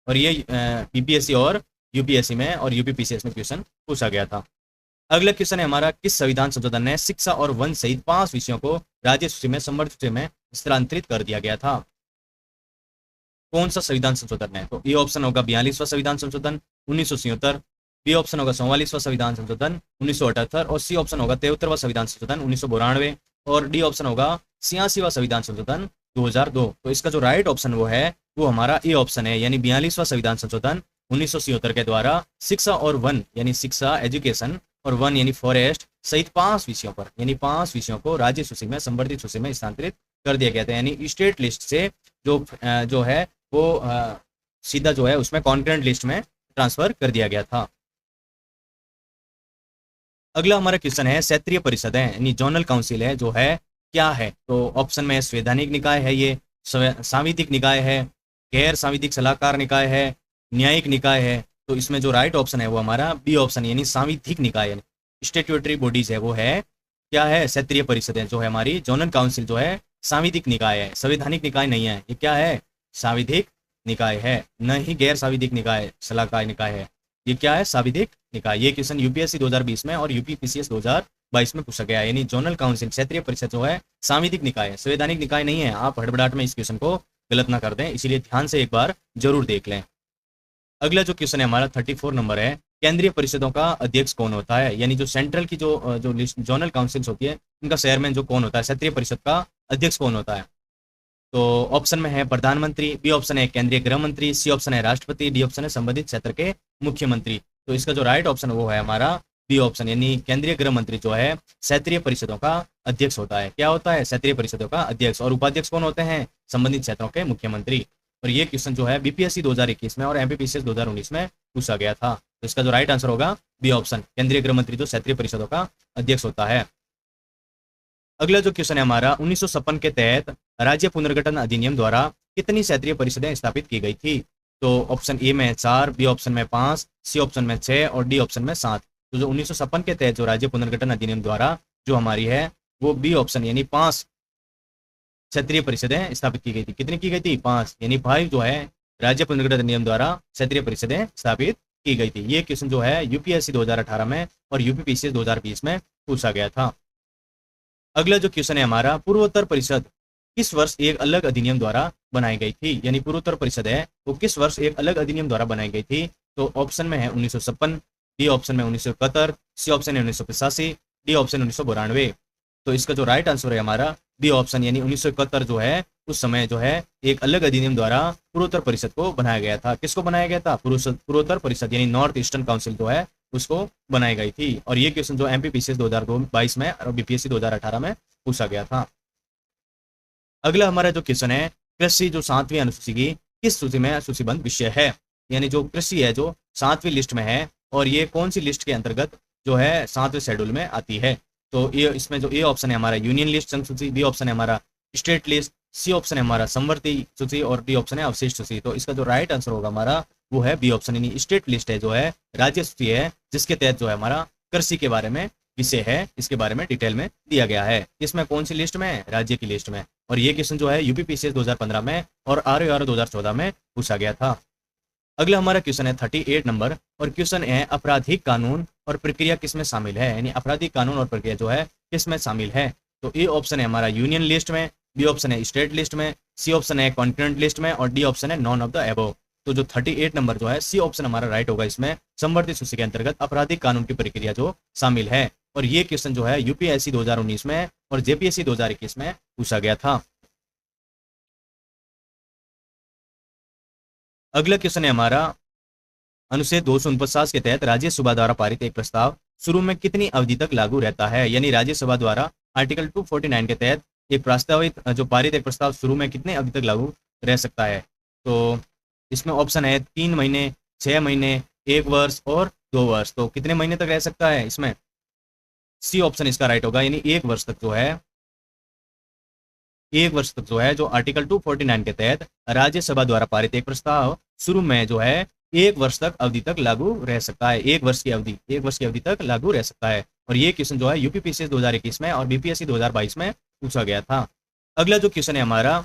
और ये पीपीएससी और यूपीएससी में और यूपीपीसीएस में क्वेश्चन पूछा गया था। अगला क्वेश्चन है हमारा, किस संविधान संशोधन ने शिक्षा और वन सहित 5 विषयों को राज्य सूची में संवर्धित सूची में स्थानांतरित कर दिया गया था। कौन सा संविधान संशोधन है। तो ए ऑप्शन होगा 42वां संविधान संशोधन 1977, बी ऑप्शन होगा 44वां संविधान संशोधन 1978 और सी ऑप्शन होगा 73वां संविधान संशोधन 1992 और डी ऑप्शन होगा 86वां संविधान संशोधन 2002। तो इसका जो राइट ऑप्शन वो है वो हमारा ए ऑप्शन है, यानी 42वां संविधान संशोधन 1977 के द्वारा शिक्षा और वन यानी शिक्षा एजुकेशन और वन यानी फॉरेस्ट सहित 5 विषयों पर यानी 5 विषयों को राज्य सूची में संवर्धित सूची में स्थानांतरित कर दिया गया था, यानी स्टेट लिस्ट से जो है वो सीधा जो है उसमें कॉन्करेंट लिस्ट में ट्रांसफर कर दिया गया था। अगला हमारा क्वेश्चन है क्षेत्रीय परिषद है यानी जोनल काउंसिल है जो है क्या है। तो ऑप्शन में संवैधानिक निकाय है, ये सांविधिक निकाय है, गैर सांविधिक सलाहकार निकाय है, न्यायिक निकाय है। तो इसमें जो राइट ऑप्शन है वो हमारा बी ऑप्शन यानी सांविधिक निकाय है। स्टैट्यूटरी बॉडीज है वो है क्या है, क्षेत्रीय परिषद है जो है हमारी जोनल काउंसिल जो है सांविधिक निकाय है, संवैधानिक निकाय नहीं है। ये क्या है, सांविधिक निकाय है, न ही गैर सांविधिक निकाय सलाहकार निकाय है। ये क्या है, सांविधिक निकाय। ये क्वेश्चन यूपीएससी 2020 में और यूपीपीसीएस 2022 में पूछा गया है, यानी जोनल काउंसिल क्षेत्रीय परिषद जो है सांविधिक निकाय है, संवैधानिक निकाय नहीं है। आप हड़बड़ाहट में इस क्वेश्चन को गलत ना कर दें, इसीलिए ध्यान से एक बार जरूर देख लें। अगला जो क्वेश्चन है हमारा 34 नंबर है, केंद्रीय परिषदों का अध्यक्ष कौन होता है, यानी जो सेंट्रल की जो जोनल काउंसिल्स होती है उनका चेयरमैन जो कौन होता है, क्षेत्रीय परिषद का अध्यक्ष कौन होता है। तो ऑप्शन में है प्रधानमंत्री, बी ऑप्शन है केंद्रीय गृह मंत्री, सी ऑप्शन है राष्ट्रपति, डी ऑप्शन है संबंधित क्षेत्र के मुख्यमंत्री। तो इसका जो राइट ऑप्शन वो है हमारा बी ऑप्शन, यानी केंद्रीय गृह मंत्री जो है क्षेत्रीय परिषदों का अध्यक्ष होता है। क्या होता है, क्षेत्रीय परिषदों का अध्यक्ष। और उपाध्यक्ष कौन होते हैं, संबंधित क्षेत्रों के मुख्यमंत्री। और ये क्वेश्चन जो है बीपीएससी 2021 में और एमपीपीसीएस 2019 में पूछा गया था। तो इसका जो राइट आंसर होगा बी ऑप्शन, केंद्रीय गृह मंत्री जो क्षेत्रीय परिषदों का अध्यक्ष होता है। अगला जो क्वेश्चन है हमारा 1956 के तहत राज्य पुनर्गठन अधिनियम द्वारा कितनी क्षेत्रीय परिषदें स्थापित की गई थी। तो ऑप्शन ए में 4, बी ऑप्शन में 5, सी ऑप्शन में 6 और डी ऑप्शन में 7। तो जो 1956 के तहत जो राज्य पुनर्गठन अधिनियम द्वारा जो हमारी है वो बी ऑप्शन यानी 5 क्षेत्रीय परिषदें स्थापित की गई थी। कितनी की गई थी, 5, यानी 5 जो है राज्य पुनर्गठन अधिनियम द्वारा क्षेत्रीय परिषदें स्थापित की गई थी। ये क्वेश्चन जो है यूपीएससी 2018 में और यूपीपीसीएस 2020 में पूछा गया था। अगला जो क्वेश्चन है हमारा, पूर्वोत्तर परिषद किस वर्ष एक अलग अधिनियम द्वारा बनाई गई थी, यानी पूर्वोत्तर परिषद है वो किस वर्ष एक अलग अधिनियम द्वारा बनाई गई थी। तो ऑप्शन में है 1956, बी ऑप्शन में 1971, सी ऑप्शन है 1985, डी ऑप्शन 1992। तो इसका जो राइट आंसर है हमारा बी ऑप्शन, यानी 1971 जो है उस समय जो है एक अलग अधिनियम द्वारा पूर्वोत्तर परिषद को बनाया गया था। किसको बनाया गया था, पूर्वोत्तर परिषद यानी नॉर्थ ईस्टर्न काउंसिल जो है उसको बनाई गई थी। और ये क्वेश्चन जो एमपीपीसीएस 2022 में और बीपीएससी 2018 में पूछा गया था। अगला हमारा जो क्वेश्चन है, कृषि जो 7वीं अनुसूची की किस सूची में सूचीबद्ध विषय है, यानी जो कृषि है जो 7वीं लिस्ट में है और ये कौन सी लिस्ट के अंतर्गत जो है 7वें शेड्यूल में आती है। तो ये इसमें जो ए ऑप्शन है हमारा यूनियन लिस्ट संघ सूची, बी ऑप्शन है हमारा स्टेट लिस्ट, सी ऑप्शन है हमारा संवर्ती सूची और डी ऑप्शन है अवशिष्ट सूची। तो इसका जो राइट आंसर होगा हमारा वो है बी ऑप्शन, यानी स्टेट लिस्ट है जो है राज्य सूची है जिसके तहत जो है हमारा कृषि के बारे में विषय है, इसके बारे में डिटेल में दिया गया है। इसमें कौन सी लिस्ट में, राज्य की लिस्ट में। और ये क्वेश्चन जो है यूपीपीसीएस 2015 में और आरओआर 2014 में पूछा गया था। अगला हमारा क्वेश्चन है 38 नंबर और क्वेश्चन है आपराधिक कानून और प्रक्रिया किसमें शामिल है, यानी आपराधिक कानून और प्रक्रिया जो है किसमें शामिल है। तो ए ऑप्शन है हमारा यूनियन लिस्ट में, बी ऑप्शन है स्टेट लिस्ट में, सी ऑप्शन है कॉन्करेंट लिस्ट में और डी ऑप्शन है नॉन ऑफ द एबव। तो जो 38 नंबर जो है सी ऑप्शन हमारा राइट होगा, इसमें समवर्ती सूची के अंतर्गत आपराधिक कानून की प्रक्रिया जो शामिल है। और ये क्वेश्चन जो है यूपीएससी 2019 में और जेपीएससी 2021 में पूछा गया था। अगला क्वेश्चन है हमारा अनुच्छेद 249 के तहत राज्यसभा द्वारा पारित एक प्रस्ताव शुरू में कितनी अवधि तक लागू रहता है। यानी राज्यसभा द्वारा आर्टिकल 249 के तहत एक प्रस्तावित जो पारित एक प्रस्ताव शुरू में कितने अवधि तक लागू रह सकता है। तो इसमें ऑप्शन है 3 महीने, 6 महीने, 1 वर्ष और 2 वर्ष। तो कितने महीने तक रह सकता है, इसमें सी ऑप्शन इसका राइट होगा, यानी 1 वर्ष तक जो है, 1 वर्ष तक जो है जो आर्टिकल 249 के तहत राज्यसभा द्वारा पारित एक प्रस्ताव शुरू में जो है 1 वर्ष तक अवधि तक लागू रह सकता है। 1 वर्ष की अवधि, 1 वर्ष की अवधि तक लागू रह सकता है। और ये क्वेश्चन जो है यूपीपीसीएस 2021 में और बीपीएससी 2022 में पूछा गया था। अगला जो क्वेश्चन है हमारा,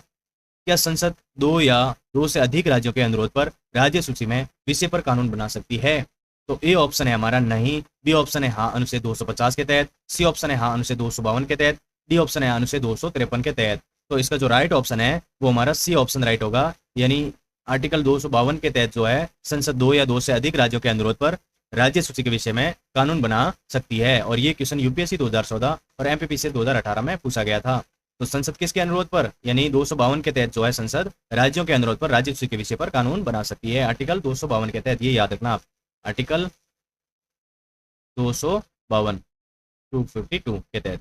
क्या संसद 2 या 2 से अधिक राज्यों के अनुरोध पर राज्य सूची में विषय पर कानून बना सकती है। तो ए ऑप्शन है हमारा नहीं, बी ऑप्शन है हाँ अनुच्छेद 250 के तहत, सी ऑप्शन है हाँ अनुच्छेद 252 के तहत, डी ऑप्शन है अनुच्छेद 253 के तहत। तो इसका जो राइट ऑप्शन है वो हमारा सी ऑप्शन राइट होगा, यानी आर्टिकल 252 के तहत जो है संसद 2 या 2 से अधिक राज्यों के अनुरोध पर राज्य सूची के विषय में कानून बना सकती है। और ये क्वेश्चन यूपीएससी 2014 और एमपीपीसीएस 2018 में पूछा गया था। तो संसद किसके अनुरोध पर, यानी 252 के तहत जो है संसद राज्यों के अनुरोध पर राज्य सूची के विषय पर कानून बना सकती है। आर्टिकल 252 के तहत, ये याद रखना आप, आर्टिकल 252 252 के तहत।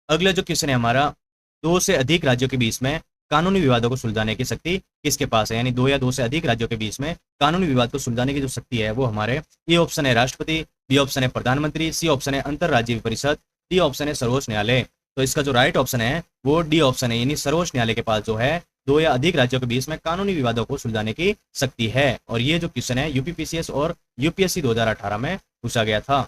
अगला जो क्वेश्चन है हमारा, 2 से अधिक राज्यों के बीच में कानूनी विवादों को सुलझाने की शक्ति किसके पास है। यानी 2 या 2 से अधिक राज्यों के बीच में कानूनी विवाद को सुलझाने की जो शक्ति है वो हमारे ए ऑप्शन है राष्ट्रपति, बी ऑप्शन है प्रधानमंत्री, सी ऑप्शन है अंतरराज्यीय परिषद, डी ऑप्शन है सर्वोच्च न्यायालय। तो इसका जो राइट ऑप्शन है वो डी ऑप्शन है, यानी सर्वोच्च न्यायालय के पास जो है 2 या अधिक राज्यों के बीच में कानूनी विवादों को सुलझाने की शक्ति है। और ये जो क्वेश्चन है यूपीपीसीएस और यूपीएससी 2018 में पूछा गया था।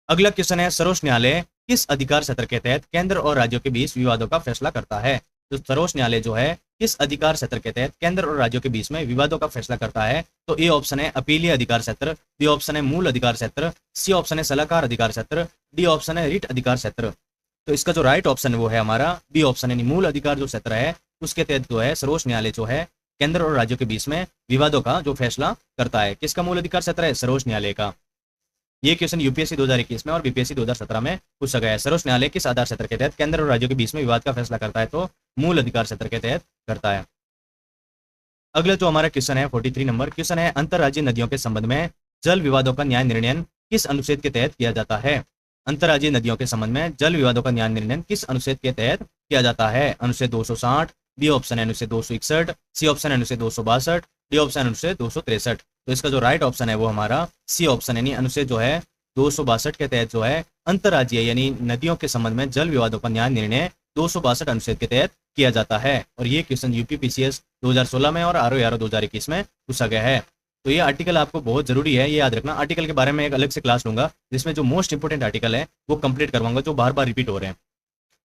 अगला क्वेश्चन है, सर्वोच्च न्यायालय किस अधिकार क्षेत्र के तहत केंद्र और राज्यों के बीच विवादों का फैसला करता है। तो सर्वोच्च न्यायालय जो है किस अधिकार क्षेत्र के तहत केंद्र और राज्यों के बीच में विवादों का फैसला करता है। तो ए ऑप्शन है अपीलीय अधिकार क्षेत्र, बी ऑप्शन है मूल अधिकार क्षेत्र, सी ऑप्शन है सलाहकार अधिकार क्षेत्र, डी ऑप्शन है रिट अधिकार क्षेत्र। तो इसका जो राइट ऑप्शन वो है हमारा बी ऑप्शन, यानी मूल अधिकार जो क्षेत्र है उसके तहत जो है सर्वोच्च न्यायालय जो है केंद्र और राज्यों के बीच में विवादों का जो फैसला करता है। किसका मूल अधिकार क्षेत्र है, सर्वोच्च न्यायालय का। ये क्वेश्चन यूपीएससी 2021 में और बीपीएससी 2017 में पूछा गया है। सर्वोच्च न्यायालय किस आधार क्षेत्र के तहत केंद्र और राज्यों के बीच में विवाद का फैसला करता है, तो मूल अधिकार क्षेत्र के तहत करता है। अगला जो हमारा क्वेश्चन है 43 नंबर क्वेश्चन है, अंतरराज्यीय नदियों के संबंध में जल विवादों का न्याय निर्णय किस अनुच्छेद के तहत किया जाता है। अंतरराज्यीय नदियों के संबंध में जल विवादों का न्याय निर्णय किस अनुच्छेद के तहत किया जाता है। अनुच्छेद 260, बी ऑप्शन है अनुच्छेद 261, सी ऑप्शन है अनुच्छेद 262, डी ऑप्शन अनुच्छेद 263। तो इसका जो राइट ऑप्शन है वो हमारा सी ऑप्शन, यानी अनुच्छेद जो है 262 के तहत जो है अंतरराज्यीय यानी नदियों के संबंध में जल विवादों का न्याय निर्णय 262 अनुच्छेद के तहत किया जाता है। और ये क्वेश्चन यूपीपीसीएस 2016 में और आरओ 2021 में पूछा गया है। तो ये आर्टिकल आपको बहुत जरूरी है, ये याद रखना। आर्टिकल के बारे में एक अलग से क्लास लूंगा जिसमें जो मोस्ट इंपोर्टेंट आर्टिकल है वो कंप्लीट करवाऊंगा, जो बार बार रिपीट हो रहे हैं।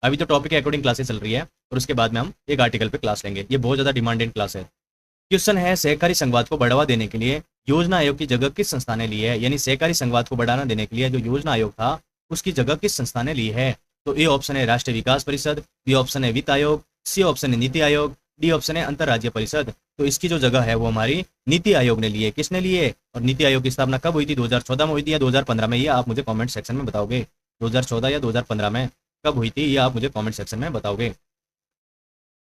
अभी तो टॉपिक के अकॉर्डिंग क्लासेस चल रही है और उसके बाद में हम एक आर्टिकल पे क्लास लेंगे। ये बहुत ज़्यादा डिमांडेड क्लास है। क्वेश्चन है, सहकारी संघवाद को बढ़ावा देने के लिए योजना आयोग की जगह किस संस्था ने ली है। यानी सहकारी संघवाद को बढ़ावा देने के लिए जो योजना आयोग था उसकी जगह किस संस्था ने ली है। तो ए ऑप्शन है राष्ट्रीय विकास परिषद, बी ऑप्शन है वित्त आयोग, सी ऑप्शन है नीति आयोग, डी ऑप्शन है अंतरराज्यीय परिषद। तो इसकी जो जगह है वो हमारी नीति आयोग ने ली है। किसने ली है और नीति आयोग की स्थापना कब हुई थी, 2014 में हुई थी या 2015 में, ये आप मुझे कॉमेंट सेक्शन में बताओगे। 2014 या 2015 में कब हुई थी ये आप मुझे कॉमेंट सेक्शन में बताओगे।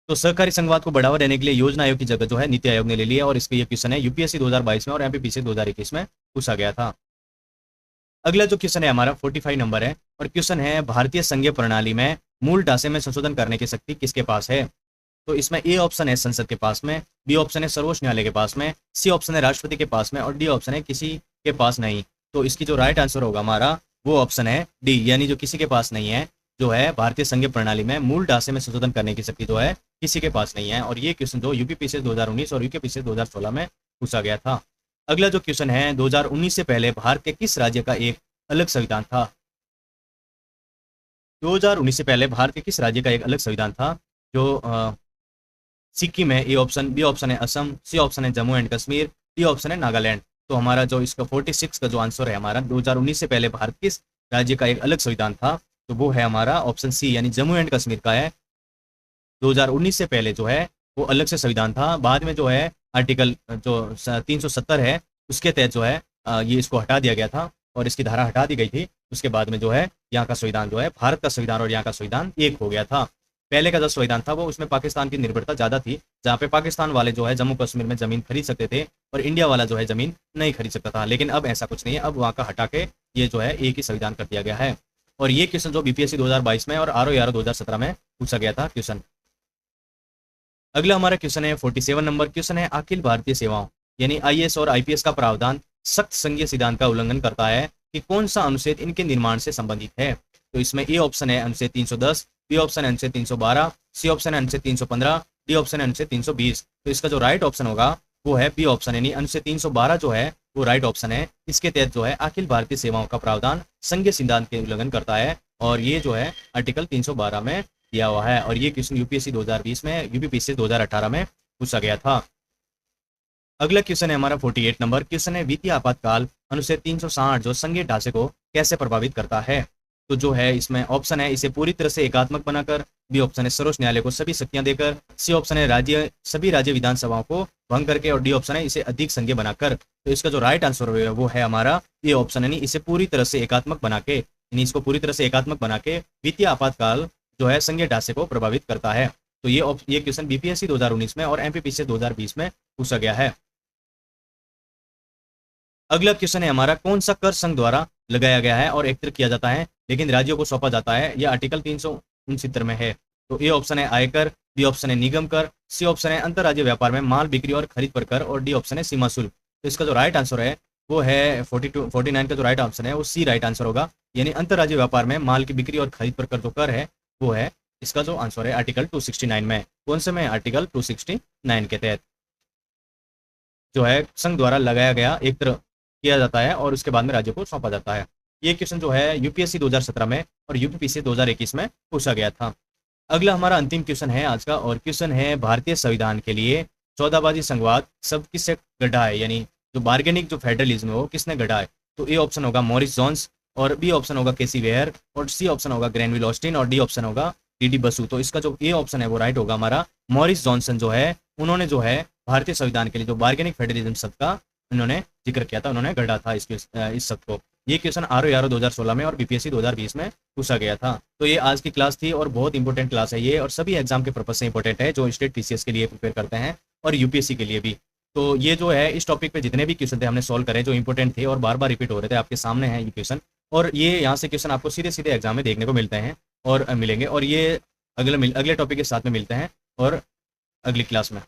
तो सहकारी संघवाद को बढ़ावा देने के लिए योजना आयोग की जगह जो है नीति आयोग ने ले ली है। और इसका ये क्वेश्चन है यूपीएससी 2022 में और एमपीपीसी 2021 में पूछा गया था। अगला जो क्वेश्चन है हमारा 45 नंबर है और क्वेश्चन है, भारतीय संघीय प्रणाली में मूल ढांचे में संशोधन करने की शक्ति किसके पास है। तो इसमें ए ऑप्शन है संसद के पास में, बी ऑप्शन है सर्वोच्च न्यायालय के पास में, सी ऑप्शन है राष्ट्रपति के पास में और डी ऑप्शन है किसी के पास नहीं। तो इसकी जो राइट आंसर होगा हमारा वो ऑप्शन है डी, यानी जो किसी के पास नहीं है, जो है भारतीय संघीय प्रणाली में मूल ढांचे में संशोधन करने की शक्ति जो है किसी के पास नहीं है। और ये क्वेश्चन जो यूपीपीसीएस 2019 और यूपीपीसीएस 2016 में पूछा गया था। अगला जो क्वेश्चन है, 2019 से पहले भारत के किस राज्य का एक अलग संविधान था। 2019 से पहले भारत के किस राज्य का एक अलग संविधान था, जो सिक्किम है, ए ऑप्शन, बी ऑप्शन है असम, सी ऑप्शन है Jammu and Kashmir, D option है नागालैंड। तो हमारा जो इसका 46 का जो आंसर है हमारा 2019 से पहले भारत किस राज्य का एक अलग संविधान था, तो वो है हमारा ऑप्शन सी, यानी जम्मू एंड कश्मीर का है। 2019 से पहले जो है वो अलग से संविधान था, बाद में जो है आर्टिकल जो 370 है उसके तहत जो है ये इसको हटा दिया गया था और इसकी धारा हटा दी गई थी। उसके बाद में जो है यहाँ का संविधान जो है, भारत का संविधान और यहाँ का संविधान एक हो गया था। पहले का जो संविधान था वो उसमें पाकिस्तान की निर्भरता ज़्यादा थी, जहाँ पे पाकिस्तान वाले जो है जम्मू कश्मीर में ज़मीन खरीद सकते थे और इंडिया वाला जो है ज़मीन नहीं खरीद सकता था। लेकिन अब ऐसा कुछ नहीं है, अब वहाँ का हटा के ये जो है एक ही संविधान कर दिया गया है। और ये क्वेश्चन जो बीपीएससी 2022 में और RO 2017 में पूछा गया था क्वेश्चन। अगला हमारा क्वेश्चन है 47 नंबर क्वेश्चन है, अखिल भारतीय सेवाओं यानी IAS और IPS का प्रावधान सख्त संघीय सिद्धांत का उल्लंघन करता है कि कौन सा अनुच्छेद इनके निर्माण से संबंधित है। तो इसमें ए ऑप्शन है अनुच्छेद 310, बी ऑप्शन है अनुच्छेद 312, सी ऑप्शन है अनुच्छेद 315, डी ऑप्शन है अनुच्छेद 320। तो इसका जो राइट ऑप्शन होगा वो है बी ऑप्शन, यानी अनुच्छेद 312 जो है वो राइट ऑप्शन है। इसके तहत जो है अखिल भारतीय सेवाओं का प्रावधान संघीय सिद्धांत के उल्लंघन करता है और ये जो है आर्टिकल 312 में दिया हुआ है। और ये क्वेश्चन यूपीएससी 2020 में, यूपीपीएससी 2018 में पूछा गया था। अगला क्वेश्चन है हमारा 48 नंबर क्वेश्चन है, वित्तीय आपातकाल अनुच्छेद 360 जो संघीय ढांचे को कैसे प्रभावित करता है। तो जो है इसमें ऑप्शन है इसे पूरी तरह से एकात्मक बनाकर, बी ऑप्शन है सर्वोच्च न्यायालय को सभी शक्तियां देकर, सी ऑप्शन है सभी राज्य विधानसभाओं को भंग करके, और डी ऑप्शन है इसे अधिक संघीय बनाकर। तो इसका जो राइट आंसर है वो है हमारा ये ऑप्शन, यानी इसे पूरी तरह से एकात्मक बना के, यानी इसको पूरी तरह से एकात्मक बना के वित्तीय आपातकाल जो है संघीय ढांचे को प्रभावित करता है। तो ये क्वेश्चन बीपीएससी 2019 में और एमपीपीसी 2020 में पूछा गया है। अगला क्वेश्चन है हमारा, कौन सा कर संघ द्वारा लगाया गया है और एकत्रित किया जाता है लेकिन राज्यों को सौंपा जाता है, यह आर्टिकल 369 में है। तो ए ऑप्शन है आयकर, बी ऑप्शन है निगम कर, सी ऑप्शन है अंतर्राज्यीय व्यापार में माल बिक्री और खरीद पर कर, और डी ऑप्शन है सीमा शुल्क। तो इसका जो राइट आंसर है वो है 49 का जो राइट आंसर है वो सी राइट आंसर होगा, यानी अंतर्राज्यीय व्यापार में माल की बिक्री और खरीद पर कर जो कर है वो है इसका जो आंसर है आर्टिकल 269 में। कौन से में? आर्टिकल 269 के तहत जो है संघ द्वारा लगाया गया एक तरह किया जाता है और उसके बाद में राज्यों को सौंपा जाता है। ये क्वेश्चन जो है यूपीएससी 2017 में और यूपीपीसी 2021 में पूछा गया था। अगला हमारा अंतिम क्वेश्चन है आज का, और क्वेश्चन है भारतीय संविधान के लिए सौदाबाजी संघवाद सब किससे गढ़ा है, यानी जो बार्गेनिक जो फेडरलिज्म है वो किसने गढ़ा है। तो ए ऑप्शन होगा मॉरिस जोन्स, और बी ऑप्शन होगा केसी वेयर, और सी ऑप्शन होगा ग्रैनविल ऑस्टिन, और डी ऑप्शन होगा डी बसु। तो इसका जो ए ऑप्शन है वो राइट होगा हमारा। मॉरिस जॉनसन जो है उन्होंने जो है भारतीय संविधान के लिए जो बार्गेनिक फेडरलिज्म शब्द का उन्होंने जिक्र किया था, उन्होंने गढ़ा था इस शब्द को। ये क्वेश्चन RO 2016 में और बीपीएससी 2020 में पूछा गया था। तो ये आज की क्लास थी और बहुत इंपॉर्टेंट क्लास है ये, और सभी एग्जाम के पर्पज से इंपॉर्टेंट है जो स्टेट पीसीएस के लिए प्रिपेयर करते हैं और यूपीएससी के लिए भी। तो ये जो है इस टॉपिक पे जितने भी क्वेश्चन थे हमने सॉल्व करे जो इंपॉर्टेंट थे और बार बार रिपीट हो रहे थे, आपके सामने है ये क्वेश्चन, और ये यहाँ से क्वेश्चन आपको सीधे सीधे एग्जाम में देखने को मिलते हैं और मिलेंगे। और ये अगले टॉपिक के साथ में मिलते हैं और अगली क्लास में।